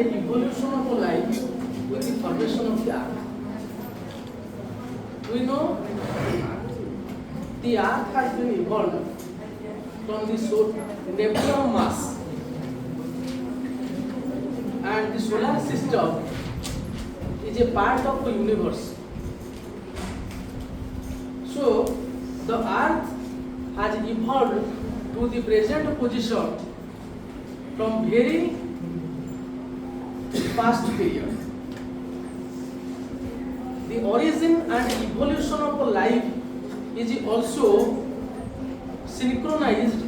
the evolution of life with the formation of the earth. We know the earth has been evolved from the nebula mass, and the solar system is a part of the universe. So the earth has evolved to the present position from very past period. The origin and evolution of life is also synchronized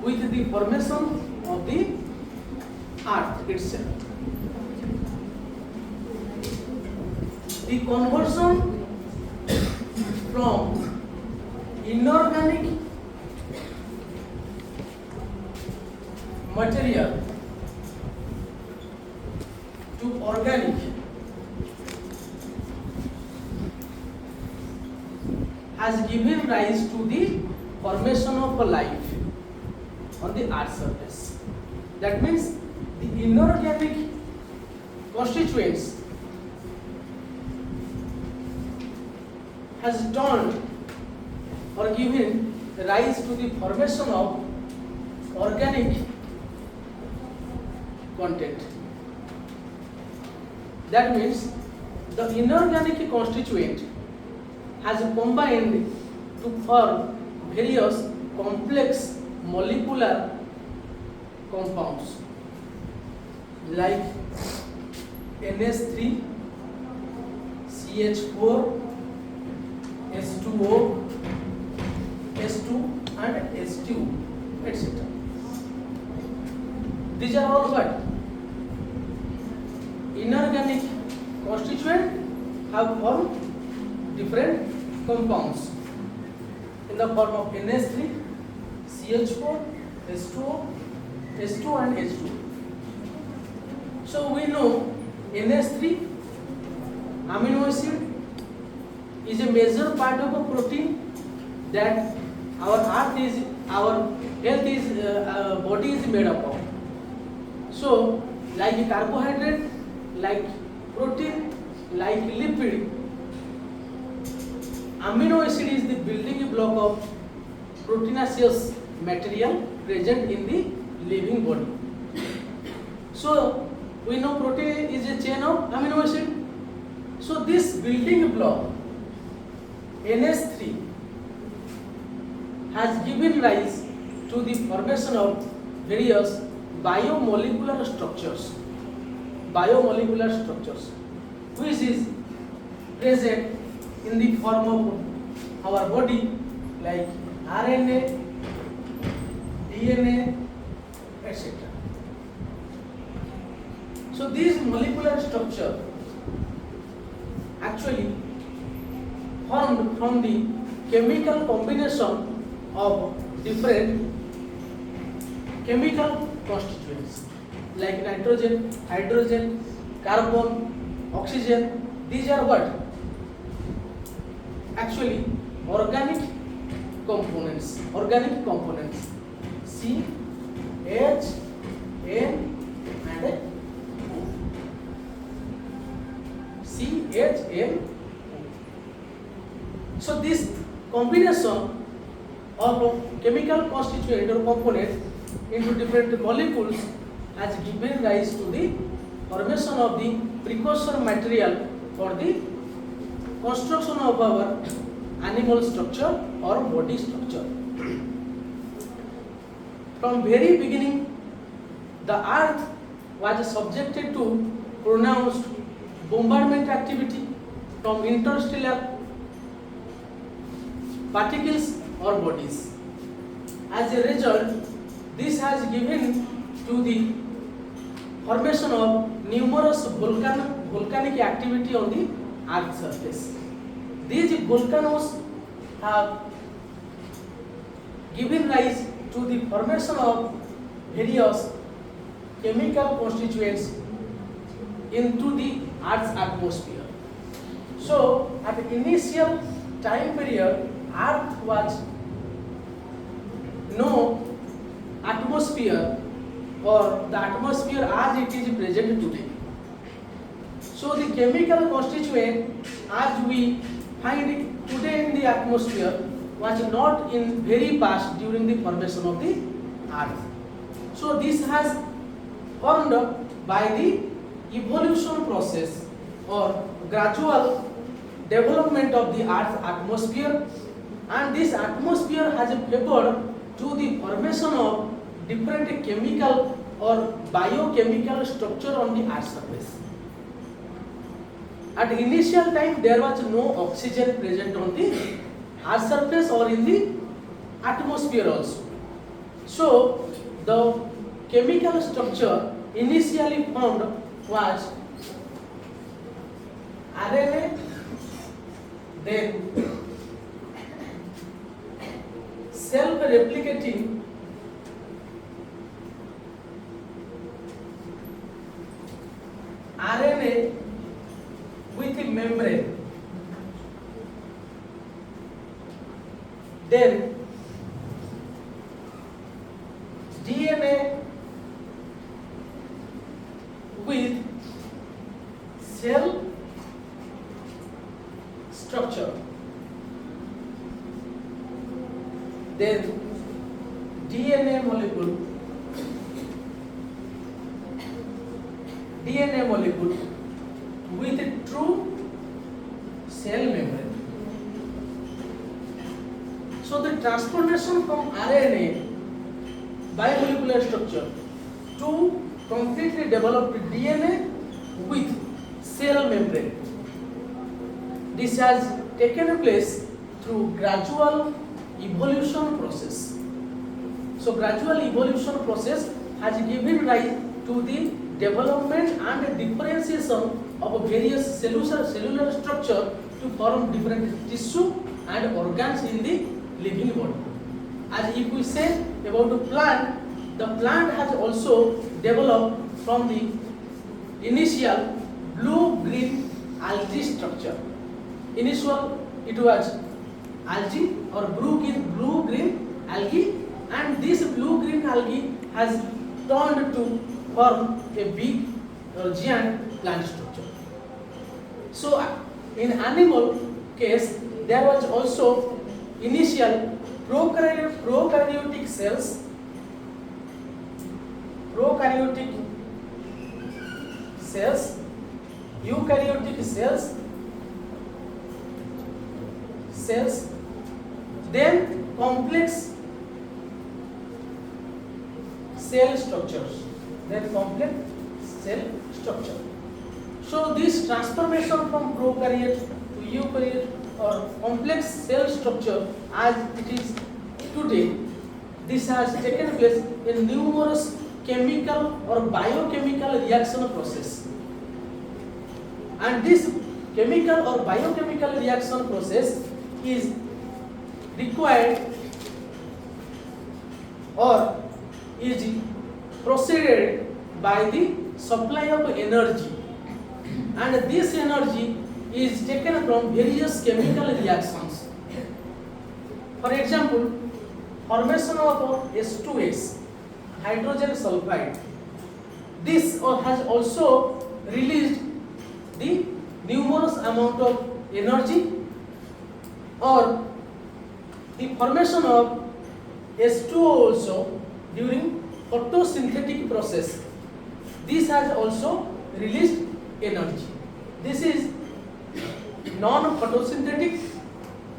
with the formation of the earth itself. The conversion from inorganic material to organic has given rise to the formation of a life on the earth's surface. That means the inorganic constituents has turned or given rise to the formation of organic content. That means the inorganic constituent has combined to form various complex molecular compounds like NH3, CH4, H2O, S2 and S2, etc. These are all what? Inorganic constituent have formed different compounds in the form of NH3, CH4, S2O, S2 and H2. So we know NH3 amino acid is a major part of a protein that our health is body is made up of. So like carbohydrate, like protein, like lipid, amino acid is the building block of proteinaceous material present in the living body. So we know protein is a chain of amino acid. So this building block NH3 has given rise to the formation of various biomolecular structures, which is present in the form of our body like RNA, DNA, etc. So these molecular structure actually formed from the chemical combination of different chemical constituents like nitrogen, hydrogen, carbon, oxygen. These are what? Actually organic components. C, H, N and O. C, H, N. So this combination of chemical constituent or component into different molecules has given rise to the formation of the precursor material for the construction of our animal structure or body structure. From very beginning, the earth was subjected to pronounced bombardment activity from interstellar particles or bodies. As a result, this has given to the formation of numerous volcanic activity on the earth's surface. These volcanoes have given rise to the formation of various chemical constituents into the Earth's atmosphere. So, at the initial time period, Earth was no atmosphere or the atmosphere as it is present today. So the chemical constituent as we find it today in the atmosphere was not in very past during the formation of the earth. So this has formed by the evolution process or gradual development of the earth's atmosphere, and this atmosphere has favored to the formation of different chemical or biochemical structure on the earth's surface. At initial time there was no oxygen present on the earth's surface or in the atmosphere also. So the chemical structure initially found was RNA, then self-replicating RNA with a membrane, then DNA with cell structure, then DNA molecule with a true cell membrane. So the transformation from RNA biomolecular structure to completely developed DNA with cell membrane, this has taken place through gradual evolution process. So gradual evolution process has given rise to the development and differentiation of various cellular structure to form different tissue and organs in the living body. As if we say about the plant has also developed from the initial blue-green algae structure. Initial it was algae or blue-green algae, and this blue-green algae has turned to form a big or giant plant structure. So in animal case there was also initial prokaryotic cells, eukaryotic cells, then complex cell structures, So this transformation from prokaryote to eukaryote or complex cell structure as it is today, this has taken place in numerous chemical or biochemical reaction process. And this chemical or biochemical reaction process is required or is proceeded by the supply of energy, and this energy is taken from various chemical reactions. For example, formation of H2S, hydrogen sulfide. This has also released the numerous amount of energy, or the formation of H2O also during photosynthetic process. This has also released energy. This is non-photosynthetic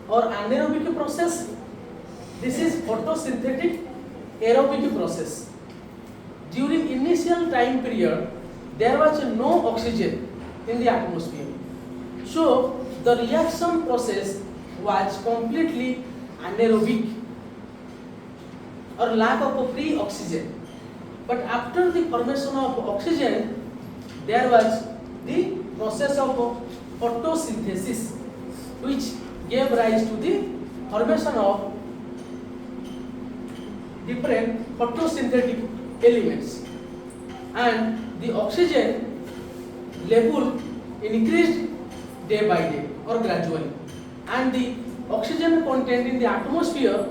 or anaerobic process. This is photosynthetic aerobic process. During initial time period, there was no oxygen in the atmosphere. So the reaction process was completely anaerobic or lack of free oxygen. But after the formation of oxygen, there was the process of photosynthesis, which gave rise to the formation of different photosynthetic elements, and the oxygen level increased day by day or gradually, and the oxygen content in the atmosphere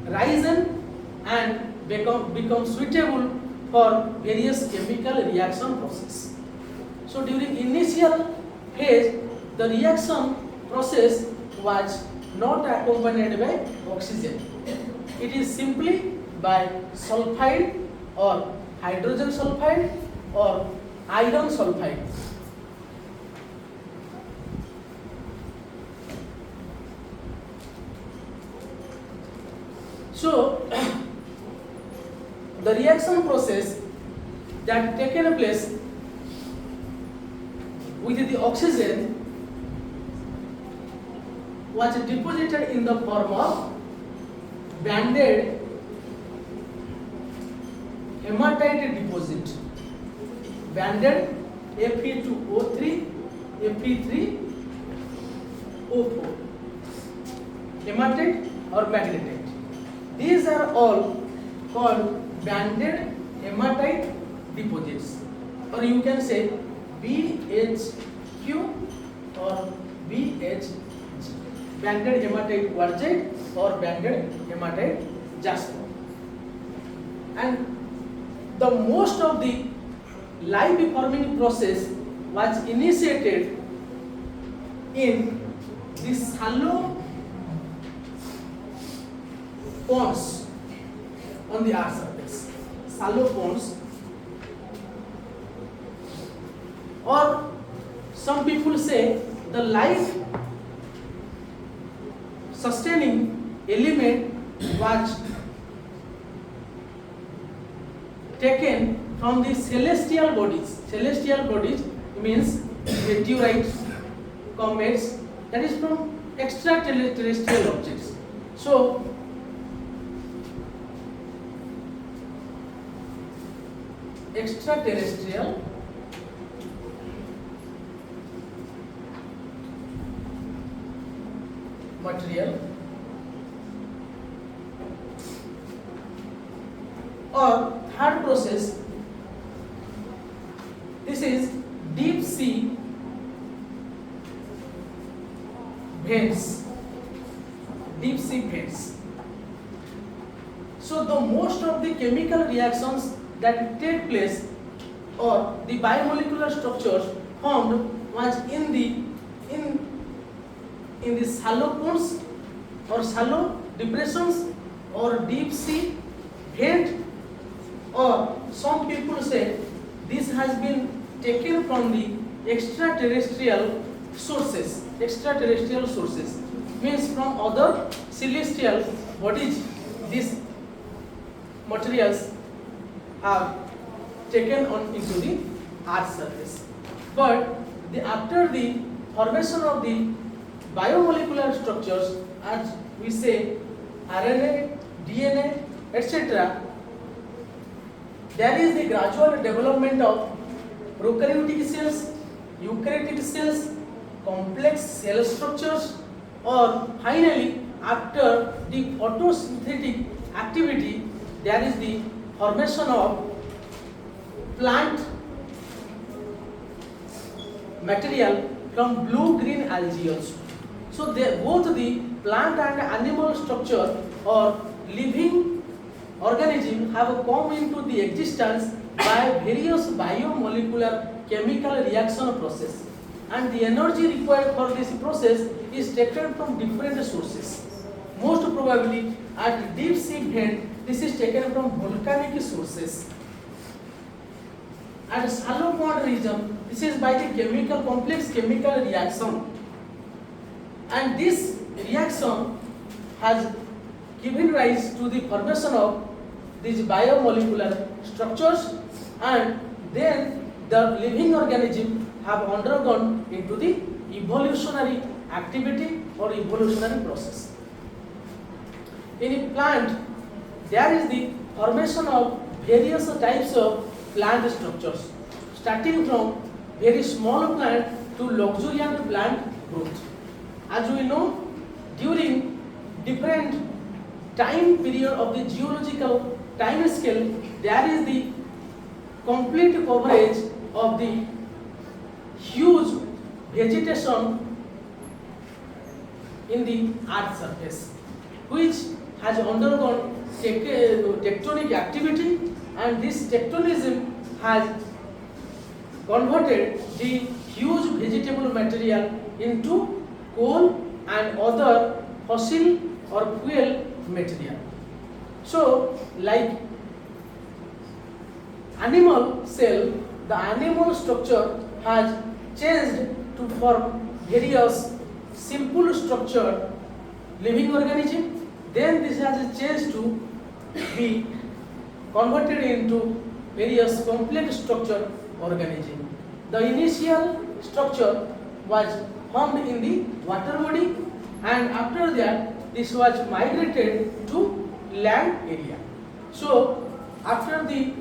risen and become suitable for various chemical reaction process. So during initial phase, the reaction process was not accompanied by oxygen. It is simply by sulfide or hydrogen sulfide or iron sulfide. So the reaction process that taken place with the oxygen was deposited in the form of banded hematite deposit. Banded Fe2O3, Fe3O4, hematite or magnetite. These are all called banded hematite deposits, or you can say BHQ or BHG, banded hematite quartzite or banded hematite jasper. And the most of the life forming process was initiated in the shallow ponds on the earth surface. Shallow ponds, or some people say the life sustaining element was taken from the celestial bodies. Celestial bodies means meteorites, comets, that is from extraterrestrial objects. So extraterrestrial material or third process, this is deep sea vents. Deep sea vents. So the most of the chemical reactions that take place or the biomolecular structures formed was in the shallow ponds or shallow depressions or deep sea vent, or some people say this has been taken from the extraterrestrial sources. Extraterrestrial sources means from other celestial bodies these materials have taken on into the earth's surface. But after the formation of the biomolecular structures, as we say RNA, DNA, etc., there is the gradual development of prokaryotic cells, eukaryotic cells, complex cell structures, or finally after the photosynthetic activity, there is the formation of plant material from blue-green algae also. So both the plant and animal structure or living organism have come into the existence by various biomolecular chemical reaction process, and the energy required for this process is taken from different sources. Most probably at deep sea vent, this is taken from volcanic sources. At shallow pond region, this is by the chemical complex chemical reaction, and this reaction has given rise to the formation of these biomolecular structures, and then the living organism have undergone into the evolutionary activity or evolutionary process. In a plant, there is the formation of various types of plant structures, starting from very small plant to luxuriant plant growth. As we know, during different time period of the geological time scale, there is the complete coverage of the huge vegetation in the earth surface, which has undergone tectonic activity, and this tectonism has converted the huge vegetable material into coal and other fossil or fuel material. So, like animal cell, the animal structure has changed to form various simple structured living organism. Then this has changed to be converted into various complex structure organism. The initial structure was formed in the water body, and after that this was migrated to land area. So after the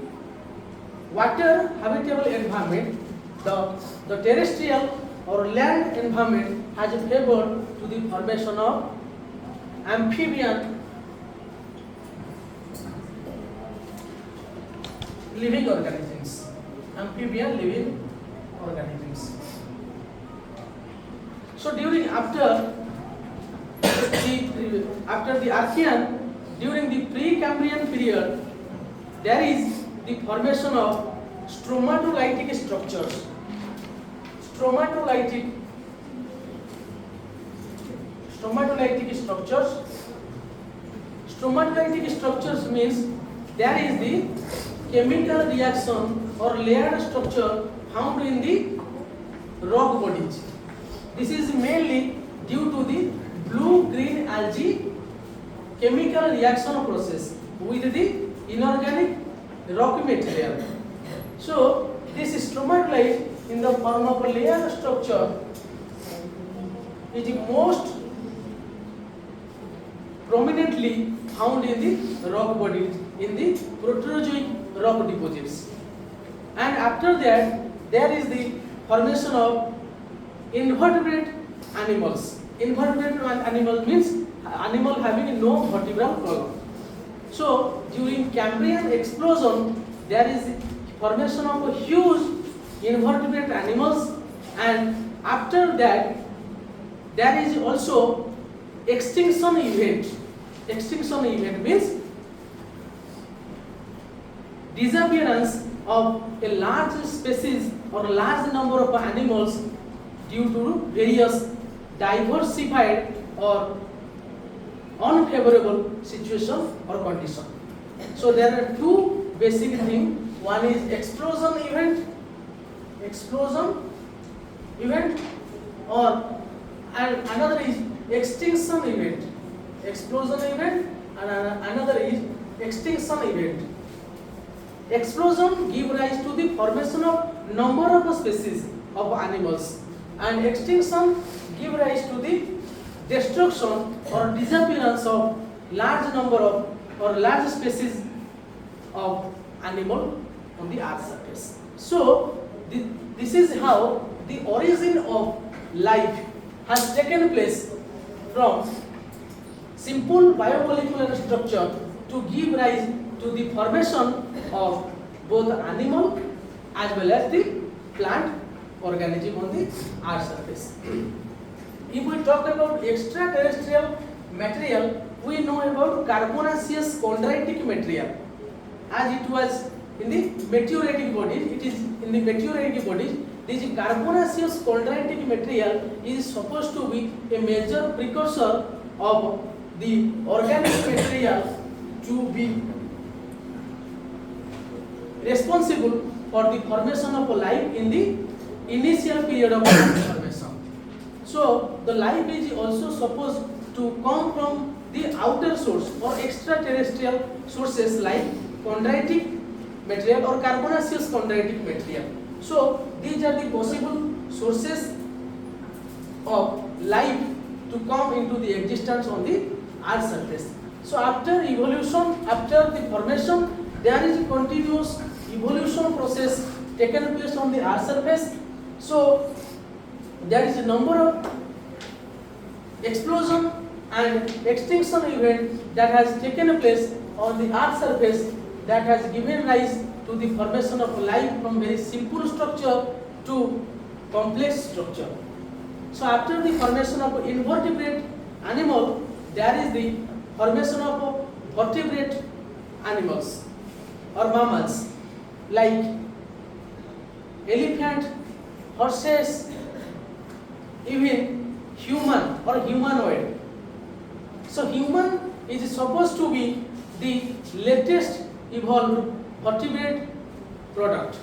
water habitable environment, the terrestrial or land environment has favored to the formation of amphibian living organisms. Amphibian living organisms. So during after the Archean, during the Precambrian period, there is the formation of stromatolitic structures. Stromatolitic structures. Stromatolitic structures means there is the chemical reaction or layered structure found in the rock bodies. This is mainly due to the blue-green algae chemical reaction process with the inorganic rock material. So this stromatolite in the form of a layered structure is the most prominently found in the rock bodies, in the Proterozoic rock deposits. And after that, there is the formation of invertebrate animals. Invertebrate animal means animal having no vertebral column. So during Cambrian explosion, there is formation of a huge invertebrate animals, and after that there is also extinction event. Extinction event means disappearance of a large species or a large number of animals due to various diversified or unfavorable situation or condition. So there are two basic things. One is explosion event, or and another is extinction event. Explosion event and another is extinction event. Explosion give rise to the formation of number of species of animals, and extinction give rise to the destruction or disappearance of large number of or large species of animal on the earth surface. So this is how the origin of life has taken place from simple biomolecular structure to give rise to the formation of both animal as well as the plant organism on the earth surface. If we talk about extraterrestrial material, we know about carbonaceous chondritic material. As it was in the meteoritic bodies, it is in the meteoritic bodies. This carbonaceous chondritic material is supposed to be a major precursor of the organic material to be responsible for the formation of life in the initial period of formation. So the life is also supposed to come from the outer source or extraterrestrial sources like chondritic material or carbonaceous chondritic material. So these are the possible sources of life to come into the existence on the earth surface. So after evolution, after the formation, there is a continuous evolution process taken place on the earth surface. So there is a number of explosion and extinction event that has taken place on the earth surface that has given rise to the formation of life from very simple structure to complex structure. So after the formation of invertebrate animal, there is the formation of vertebrate animals or mammals like elephant, horses, even human or humanoid. So human is supposed to be the latest evolved vertebrate product.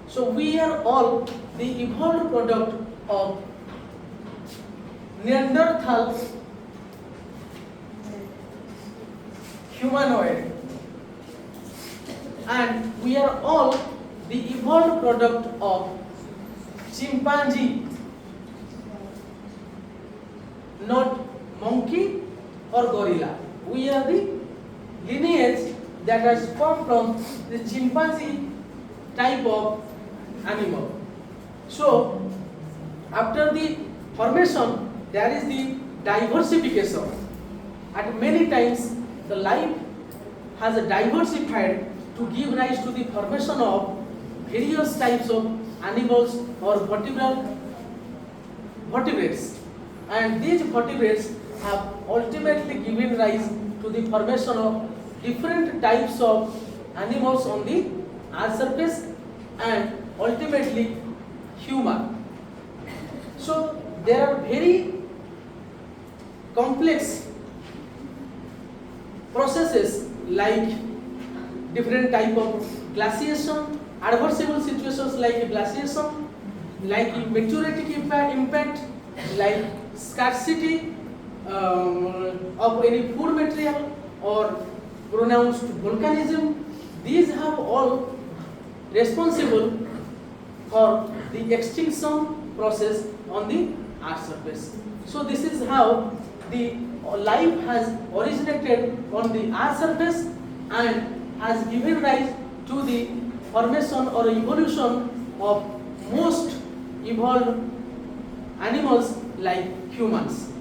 So we are all the evolved product of Neanderthal humanoid, and we are all the evolved product of chimpanzee, not monkey or gorilla. We are the lineage that has come from the chimpanzee type of animal. So after the formation, there is the diversification. At many times the life has diversified to give rise to the formation of various types of animals or vertebrates, and these vertebrates have ultimately given rise to the formation of different types of animals on the earth surface and ultimately human. So there are very complex processes like different type of glaciation, adversible situations like glaciation, like meteoritic impact, like scarcity of any food material or pronounced volcanism. These have all responsible for the extinction process on the earth surface. So this is how the life has originated on the earth surface and has given rise to the formation or evolution of most evolved animals like humans.